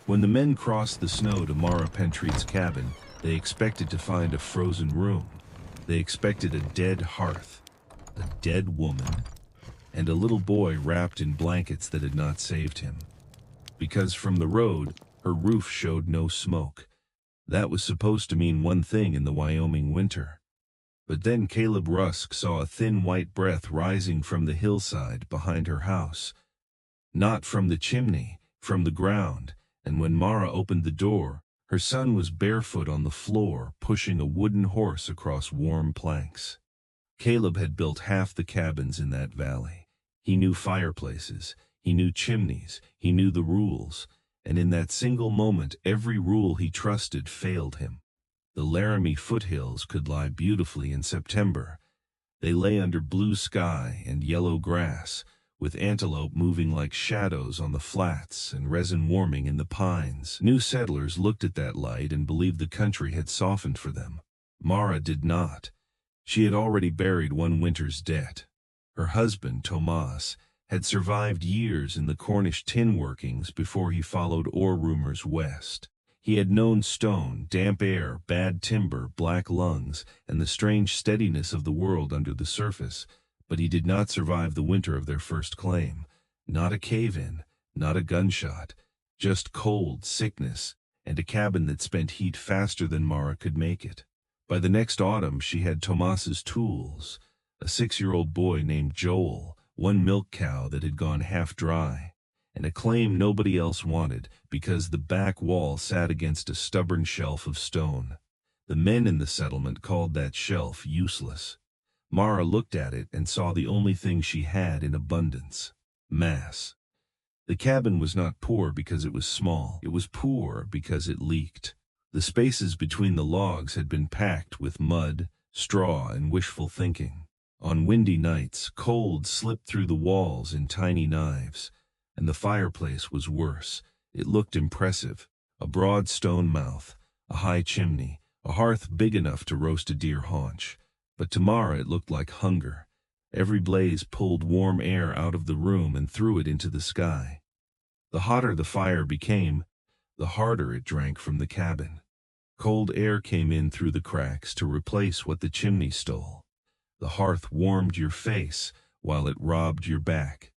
When the men crossed the snow to Mara Pentreath's cabin, they expected to find a frozen room. They expected a dead hearth, a dead woman, and a little boy wrapped in blankets that had not saved him. Because from the road, her roof showed no smoke. That was supposed to mean one thing in the Wyoming winter. But then Caleb Rusk saw a thin white breath rising from the hillside behind her house. Not from the chimney, from the ground, and when Mara opened the door, her son was barefoot on the floor, pushing a wooden horse across warm planks. Caleb had built half the cabins in that valley. He knew fireplaces, he knew chimneys, he knew the rules, and in that single moment every rule he trusted failed him. The Laramie foothills could lie beautifully in September. They lay under blue sky and yellow grass, with antelope moving like shadows on the flats and resin warming in the pines. New settlers looked at that light and believed the country had softened for them. Mara did not. She had already buried one winter's debt. Her husband, Tomas, had survived years in the Cornish tin workings before he followed ore rumors west. He had known stone, damp air, bad timber, black lungs, and the strange steadiness of the world under the surface, but he did not survive the winter of their first claim. Not a cave-in, not a gunshot, just cold, sickness, and a cabin that spent heat faster than Mara could make it. By the next autumn she had Tomas's tools, a 6-year-old boy named Joel, one milk cow that had gone half dry, and a claim nobody else wanted because the back wall sat against a stubborn shelf of stone. The men in the settlement called that shelf useless. Mara looked at it and saw the only thing she had in abundance: mass. The cabin was not poor because it was small. It was poor because it leaked. The spaces between the logs had been packed with mud, straw, and wishful thinking. On windy nights, cold slipped through the walls in tiny knives. And the fireplace was worse. It looked impressive. A broad stone mouth, a high chimney, a hearth big enough to roast a deer haunch. But to Mara it looked like hunger. Every blaze pulled warm air out of the room and threw it into the sky. The hotter the fire became, the harder it drank from the cabin. Cold air came in through the cracks to replace what the chimney stole. The hearth warmed your face while it robbed your back.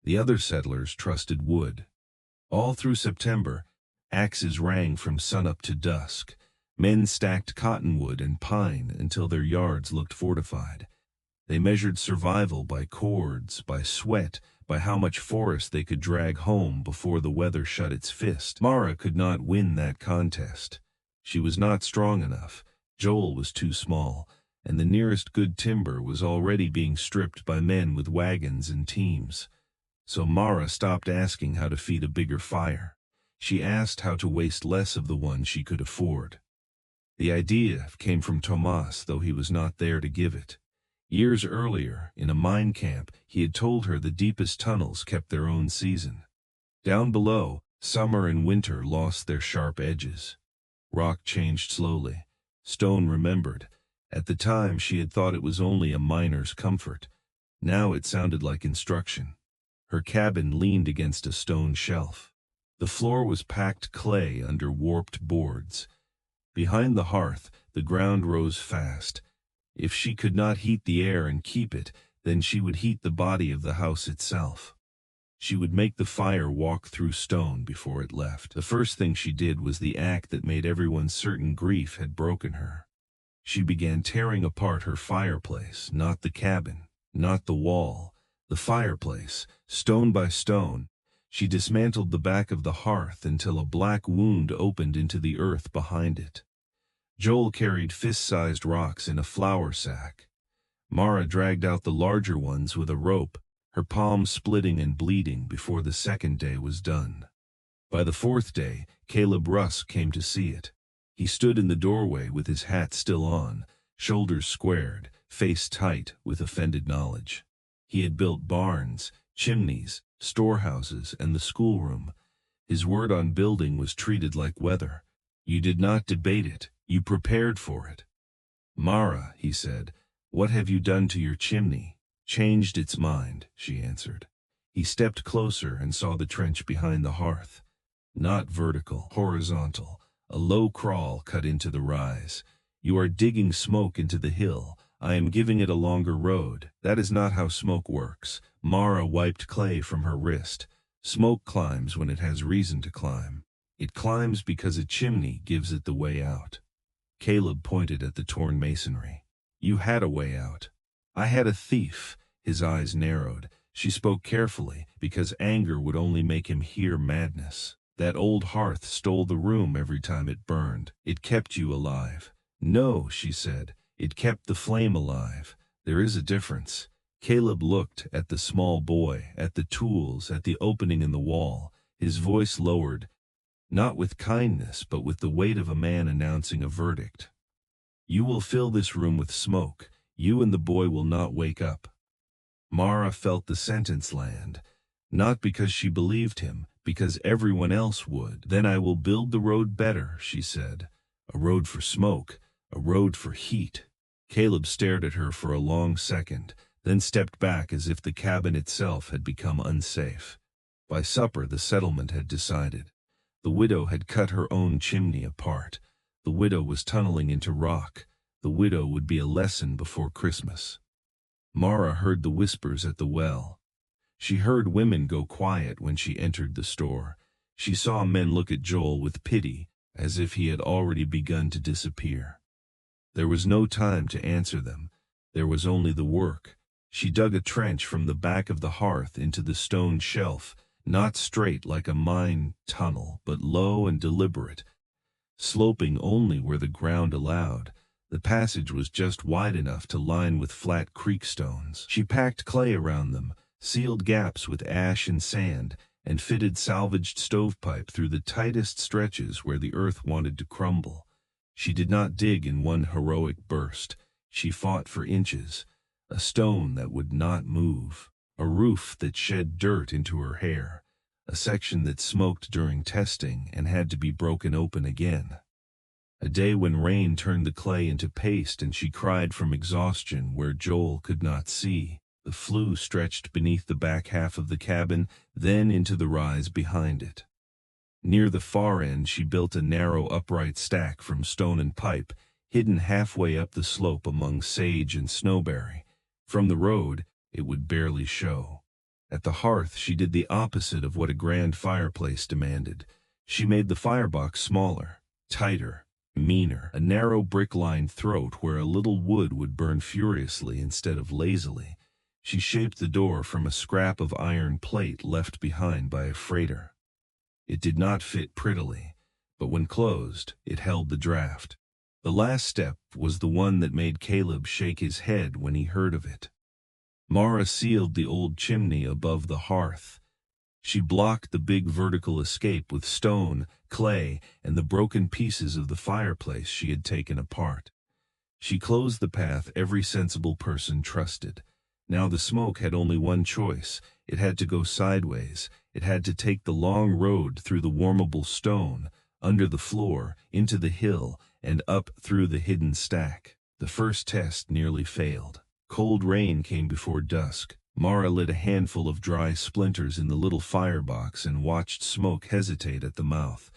The other settlers trusted wood. All through September, axes rang from sunup to dusk. Men stacked cottonwood and pine until their yards looked fortified. They measured survival by cords, by sweat, by how much forest they could drag home before the weather shut its fist. Mara could not win that contest. She was not strong enough. Joel was too small, and the nearest good timber was already being stripped by men with wagons and teams. So Mara stopped asking how to feed a bigger fire. She asked how to waste less of the one she could afford. The idea came from Tomas, though he was not there to give it. Years earlier, in a mine camp, he had told her the deepest tunnels kept their own season. Down below, summer and winter lost their sharp edges. Rock changed slowly. Stone remembered. At the time, she had thought it was only a miner's comfort. Now it sounded like instruction. Her cabin leaned against a stone shelf. The floor was packed clay under warped boards. Behind the hearth, the ground rose fast. If she could not heat the air and keep it, then she would heat the body of the house itself. She would make the fire walk through stone before it left. The first thing she did was the act that made everyone certain grief had broken her. She began tearing apart her fireplace, not the cabin, not the wall. The fireplace, stone by stone. She dismantled the back of the hearth until a black wound opened into the earth behind it. Joel carried fist-sized rocks in a flour sack. Mara dragged out the larger ones with a rope, her palms splitting and bleeding before the second day was done. By the fourth day, Caleb Rusk came to see it. He stood in the doorway with his hat still on, shoulders squared, face tight with offended knowledge. He had built barns, chimneys, storehouses, and the schoolroom. His word on building was treated like weather. You did not debate it, you prepared for it. Mara, he said, what have you done to your chimney? Changed its mind, she answered. He stepped closer and saw the trench behind the hearth. Not vertical, horizontal. A low crawl cut into the rise. You are digging smoke into the hill. I am giving it a longer road. That is not how smoke works. Mara wiped clay from her wrist. Smoke climbs when it has reason to climb. It climbs because a chimney gives it the way out. Caleb pointed at the torn masonry. You had a way out. I had a thief. His eyes narrowed. She spoke carefully, because anger would only make him hear madness. That old hearth stole the room every time it burned. It kept you alive. No, she said. It kept the flame alive. There is a difference. Caleb looked at the small boy, at the tools, at the opening in the wall. His voice lowered, not with kindness, but with the weight of a man announcing a verdict. You will fill this room with smoke. You and the boy will not wake up. Mara felt the sentence land, not because she believed him, because everyone else would. Then I will build the road better, she said. A road for smoke, a road for heat. Caleb stared at her for a long second, then stepped back as if the cabin itself had become unsafe. By supper, the settlement had decided. The widow had cut her own chimney apart. The widow was tunneling into rock. The widow would be a lesson before Christmas. Mara heard the whispers at the well. She heard women go quiet when she entered the store. She saw men look at Joel with pity, as if he had already begun to disappear. There was no time to answer them. There was only the work. She dug a trench from the back of the hearth into the stone shelf, not straight like a mine tunnel, but low and deliberate, sloping only where the ground allowed. The passage was just wide enough to line with flat creek stones. She packed clay around them, sealed gaps with ash and sand, and fitted salvaged stovepipe through the tightest stretches where the earth wanted to crumble. She did not dig in one heroic burst. She fought for inches. A stone that would not move. A roof that shed dirt into her hair. A section that smoked during testing and had to be broken open again. A day when rain turned the clay into paste and she cried from exhaustion where Joel could not see. The flue stretched beneath the back half of the cabin, then into the rise behind it. Near the far end she built a narrow upright stack from stone and pipe, hidden halfway up the slope among sage and snowberry. From the road, it would barely show. At the hearth she did the opposite of what a grand fireplace demanded. She made the firebox smaller, tighter, meaner, a narrow brick-lined throat where a little wood would burn furiously instead of lazily. She shaped the door from a scrap of iron plate left behind by a freighter. It did not fit prettily, but when closed, it held the draft. The last step was the one that made Caleb shake his head when he heard of it. Mara sealed the old chimney above the hearth. She blocked the big vertical escape with stone, clay, and the broken pieces of the fireplace she had taken apart. She closed the path every sensible person trusted. Now the smoke had only one choice. It had to go sideways. It had to take the long road through the warmable stone, under the floor, into the hill, and up through the hidden stack. The first test nearly failed. Cold rain came before dusk. Mara lit a handful of dry splinters in the little firebox and watched smoke hesitate at the mouth.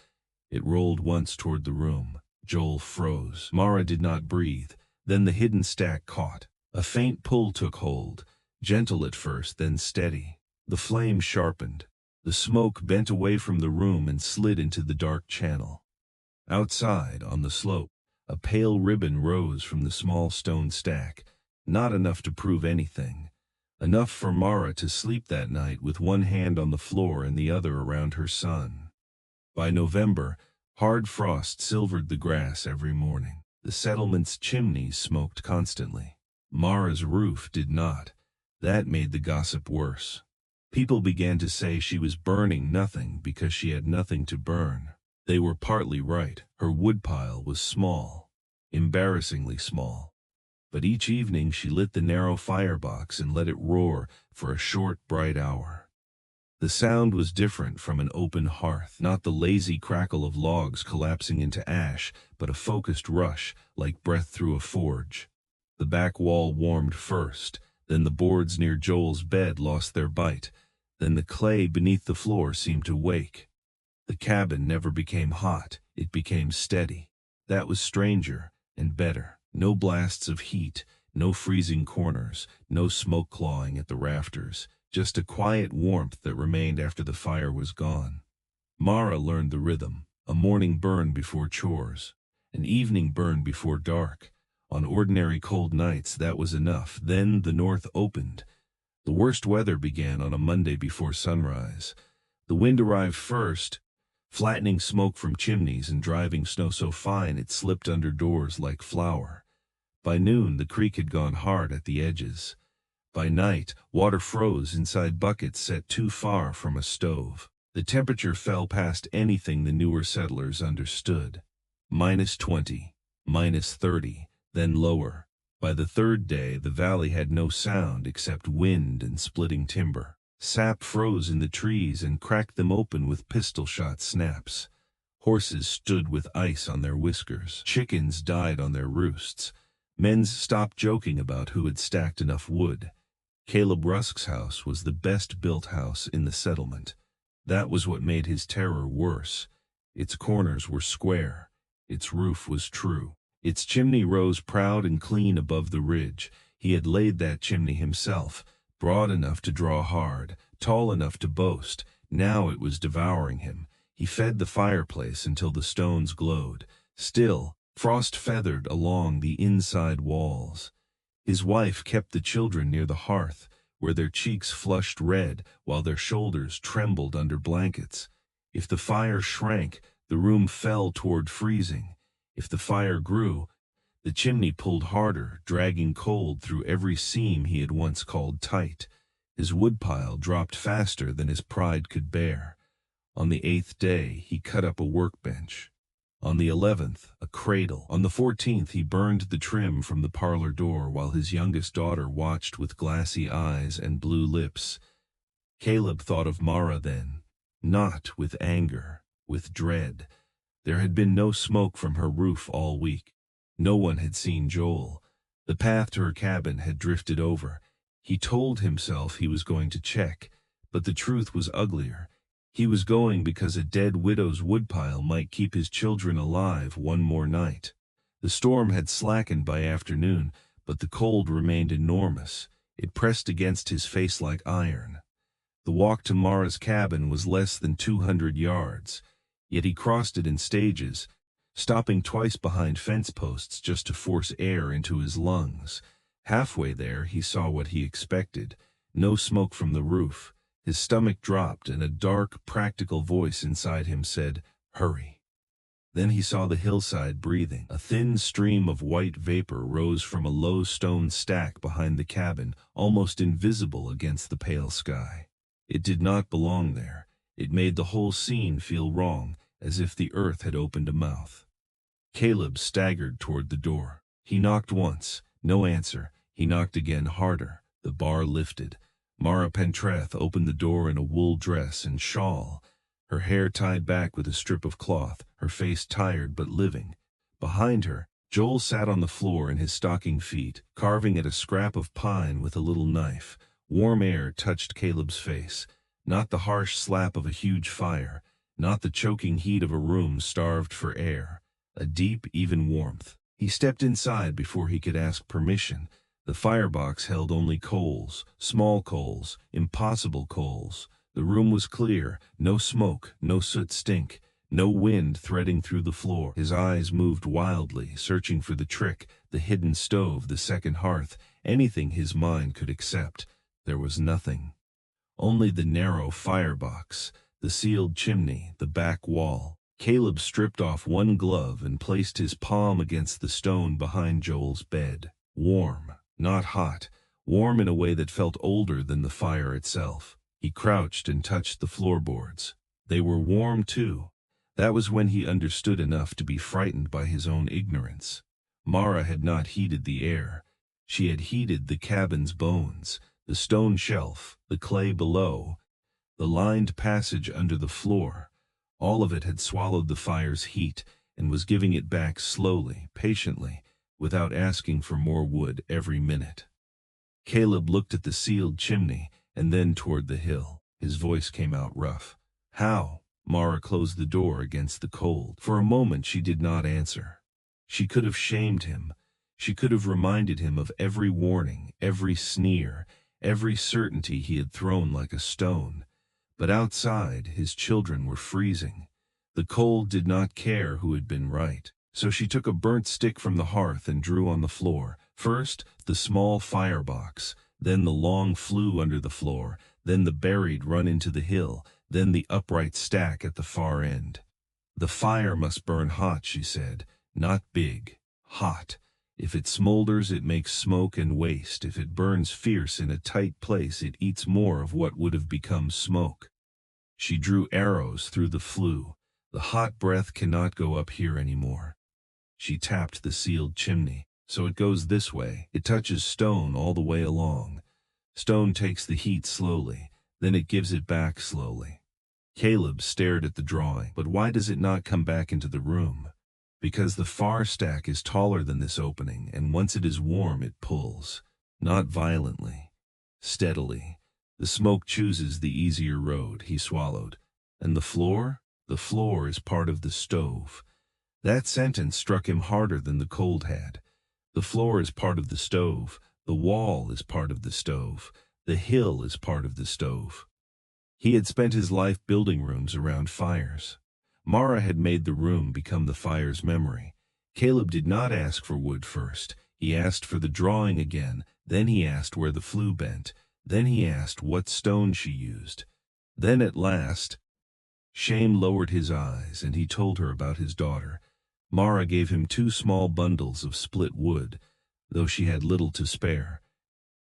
It rolled once toward the room. Joel froze. Mara did not breathe. Then the hidden stack caught. A faint pull took hold, gentle at first, then steady. The flame sharpened. The smoke bent away from the room and slid into the dark channel. Outside, on the slope, a pale ribbon rose from the small stone stack. Not enough to prove anything. Enough for Mara to sleep that night with one hand on the floor and the other around her son. By November, hard frost silvered the grass every morning. The settlement's chimneys smoked constantly. Mara's roof did not. That made the gossip worse. People began to say she was burning nothing because she had nothing to burn. They were partly right. Her woodpile was small, embarrassingly small. But each evening she lit the narrow firebox and let it roar for a short, bright hour. The sound was different from an open hearth, not the lazy crackle of logs collapsing into ash, but a focused rush, like breath through a forge. The back wall warmed first, then the boards near Joel's bed lost their bite, then the clay beneath the floor seemed to wake. The cabin never became hot, it became steady. That was stranger and better. No blasts of heat, no freezing corners, no smoke clawing at the rafters, just a quiet warmth that remained after the fire was gone. Mara learned the rhythm: a morning burn before chores, an evening burn before dark. On ordinary cold nights that was enough. Then the north opened. The worst weather began on a Monday before sunrise. The wind arrived first, flattening smoke from chimneys and driving snow so fine it slipped under doors like flour. By noon the creek had gone hard at the edges. By night, water froze inside buckets set too far from a stove. The temperature fell past anything the newer settlers understood. -20, -30, then lower. By the third day, the valley had no sound except wind and splitting timber. Sap froze in the trees and cracked them open with pistol-shot snaps. Horses stood with ice on their whiskers. Chickens died on their roosts. Men stopped joking about who had stacked enough wood. Caleb Rusk's house was the best-built house in the settlement. That was what made his terror worse. Its corners were square. Its roof was true. Its chimney rose proud and clean above the ridge. He had laid that chimney himself, broad enough to draw hard, tall enough to boast. Now it was devouring him. He fed the fireplace until the stones glowed. Still, frost feathered along the inside walls. His wife kept the children near the hearth, where their cheeks flushed red while their shoulders trembled under blankets. If the fire shrank, the room fell toward freezing. If the fire grew, the chimney pulled harder, dragging cold through every seam he had once called tight. His woodpile dropped faster than his pride could bear. On the 8th day, he cut up a workbench. On the 11th, a cradle. On the 14th, he burned the trim from the parlor door while his youngest daughter watched with glassy eyes and blue lips. Caleb thought of Mara then, not with anger, with dread. There had been no smoke from her roof all week. No one had seen Joel. The path to her cabin had drifted over. He told himself he was going to check, but the truth was uglier. He was going because a dead widow's woodpile might keep his children alive one more night. The storm had slackened by afternoon, but the cold remained enormous. It pressed against his face like iron. The walk to Mara's cabin was less than 200 yards, yet he crossed it in stages, stopping twice behind fence posts just to force air into his lungs. Halfway there, he saw what he expected: no smoke from the roof. His stomach dropped, and a dark, practical voice inside him said, "Hurry." Then he saw the hillside breathing. A thin stream of white vapor rose from a low stone stack behind the cabin, almost invisible against the pale sky. It did not belong there. It made the whole scene feel wrong, as if the earth had opened a mouth. Caleb staggered toward the door. He knocked once. No answer. He knocked again, harder. The bar lifted. Mara Pentreath opened the door in a wool dress and shawl, her hair tied back with a strip of cloth, her face tired but living. Behind her, Joel sat on the floor in his stocking feet, carving at a scrap of pine with a little knife. Warm air touched Caleb's face, not the harsh slap of a huge fire, not the choking heat of a room starved for air. A deep, even warmth. He stepped inside before he could ask permission. The firebox held only coals, small coals, impossible coals. The room was clear, no smoke, no soot stink, no wind threading through the floor. His eyes moved wildly, searching for the trick, the hidden stove, the second hearth, anything his mind could accept. There was nothing. Only the narrow firebox, the sealed chimney, the back wall. Caleb stripped off one glove and placed his palm against the stone behind Joel's bed. Warm. Not hot, warm in a way that felt older than the fire itself. He crouched and touched the floorboards. They were warm too. That was when he understood enough to be frightened by his own ignorance. Mara had not heated the air. She had heated the cabin's bones, the stone shelf, the clay below, the lined passage under the floor. All of it had swallowed the fire's heat and was giving it back slowly, patiently, without asking for more wood every minute. Caleb looked at the sealed chimney and then toward the hill. His voice came out rough. "How?" Mara closed the door against the cold. For a moment she did not answer. She could have shamed him. She could have reminded him of every warning, every sneer, every certainty he had thrown like a stone. But outside, his children were freezing. The cold did not care who had been right. So she took a burnt stick from the hearth and drew on the floor. First, the small firebox, then the long flue under the floor, then the buried run into the hill, then the upright stack at the far end. The fire must burn hot, she said, not big, hot. If it smolders, it makes smoke and waste. If it burns fierce in a tight place, it eats more of what would have become smoke. She drew arrows through the flue. The hot breath cannot go up here anymore. She tapped the sealed chimney. So it goes this way. It touches stone all the way along. Stone takes the heat slowly, then it gives it back slowly. Caleb stared at the drawing. But why does it not come back into the room? Because the far stack is taller than this opening, and once it is warm it pulls. Not violently. Steadily. The smoke chooses the easier road, he swallowed. And the floor? The floor is part of the stove. That sentence struck him harder than the cold had. The floor is part of the stove. The wall is part of the stove. The hill is part of the stove. He had spent his life building rooms around fires. Mara had made the room become the fire's memory. Caleb did not ask for wood first. He asked for the drawing again. Then he asked where the flue bent. Then he asked what stone she used. Then at last, shame lowered his eyes, and he told her about his daughter. Mara gave him 2 small bundles of split wood, though she had little to spare.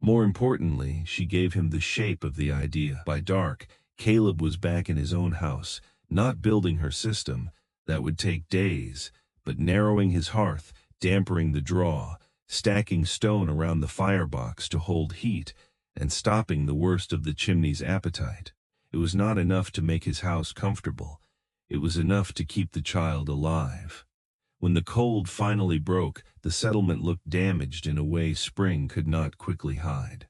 More importantly, she gave him the shape of the idea. By dark, Caleb was back in his own house, not building her system, that would take days, but narrowing his hearth, dampering the draw, stacking stone around the firebox to hold heat, and stopping the worst of the chimney's appetite. It was not enough to make his house comfortable. It was enough to keep the child alive. When the cold finally broke, the settlement looked damaged in a way spring could not quickly hide.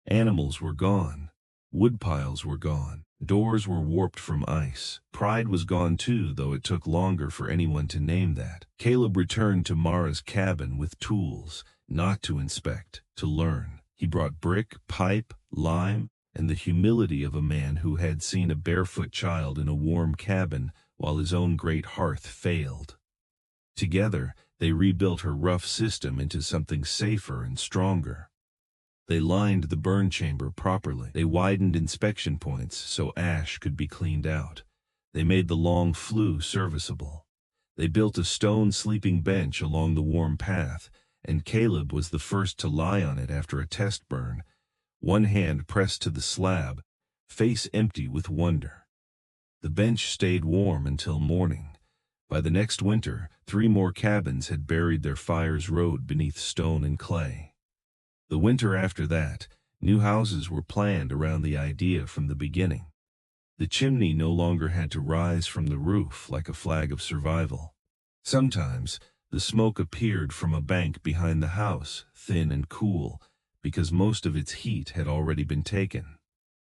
Animals were gone. Woodpiles were gone. Doors were warped from ice. Pride was gone too, though it took longer for anyone to name that. Caleb returned to Mara's cabin with tools, not to inspect, to learn. He brought brick, pipe, lime, and the humility of a man who had seen a barefoot child in a warm cabin while his own great hearth failed. Together, they rebuilt her rough system into something safer and stronger. They lined the burn chamber properly. They widened inspection points so ash could be cleaned out. They made the long flue serviceable. They built a stone sleeping bench along the warm path, and Caleb was the first to lie on it after a test burn, one hand pressed to the slab, face empty with wonder. The bench stayed warm until morning. By the next winter, 3 more cabins had buried their fire's road beneath stone and clay. The winter after that, new houses were planned around the idea from the beginning. The chimney no longer had to rise from the roof like a flag of survival. Sometimes, the smoke appeared from a bank behind the house, thin and cool, because most of its heat had already been taken.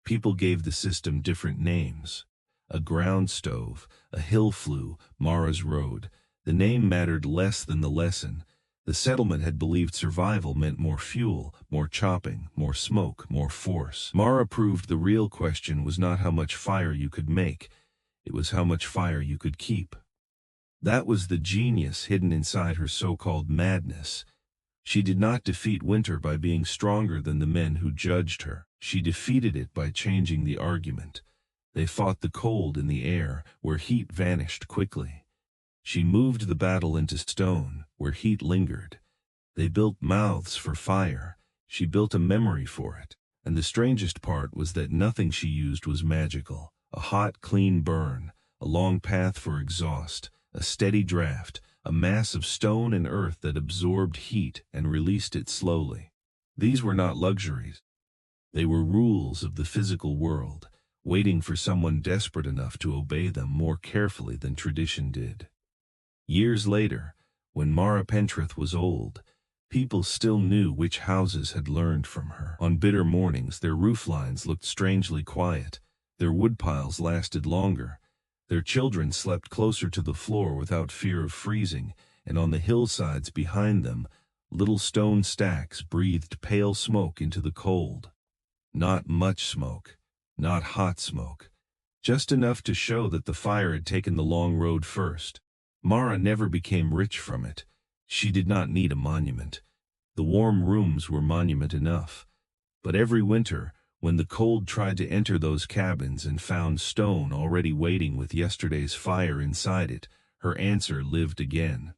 People gave the system different names. A ground stove, a hill flue, Mara's road. The name mattered less than the lesson. The settlement had believed survival meant more fuel, more chopping, more smoke, more force. Mara proved the real question was not how much fire you could make, it was how much fire you could keep. That was the genius hidden inside her so-called madness. She did not defeat winter by being stronger than the men who judged her. She defeated it by changing the argument. They fought the cold in the air, where heat vanished quickly. She moved the battle into stone, where heat lingered. They built mouths for fire. She built a memory for it. And the strangest part was that nothing she used was magical. A hot, clean burn, a long path for exhaust, a steady draft, a mass of stone and earth that absorbed heat and released it slowly. These were not luxuries. They were rules of the physical world, waiting for someone desperate enough to obey them more carefully than tradition did. Years later, when Mara Pentreath was old, people still knew which houses had learned from her. On bitter mornings, their rooflines looked strangely quiet. Their woodpiles lasted longer. Their children slept closer to the floor without fear of freezing, and on the hillsides behind them, little stone stacks breathed pale smoke into the cold. Not much smoke, not hot smoke, just enough to show that the fire had taken the long road first. Mara never became rich from it. She did not need a monument. The warm rooms were monument enough. But every winter, when the cold tried to enter those cabins and found stone already waiting with yesterday's fire inside it, her answer lived again.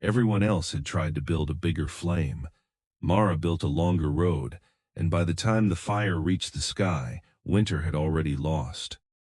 Everyone else had tried to build a bigger flame. Mara built a longer road, and by the time the fire reached the sky, winter had already lost.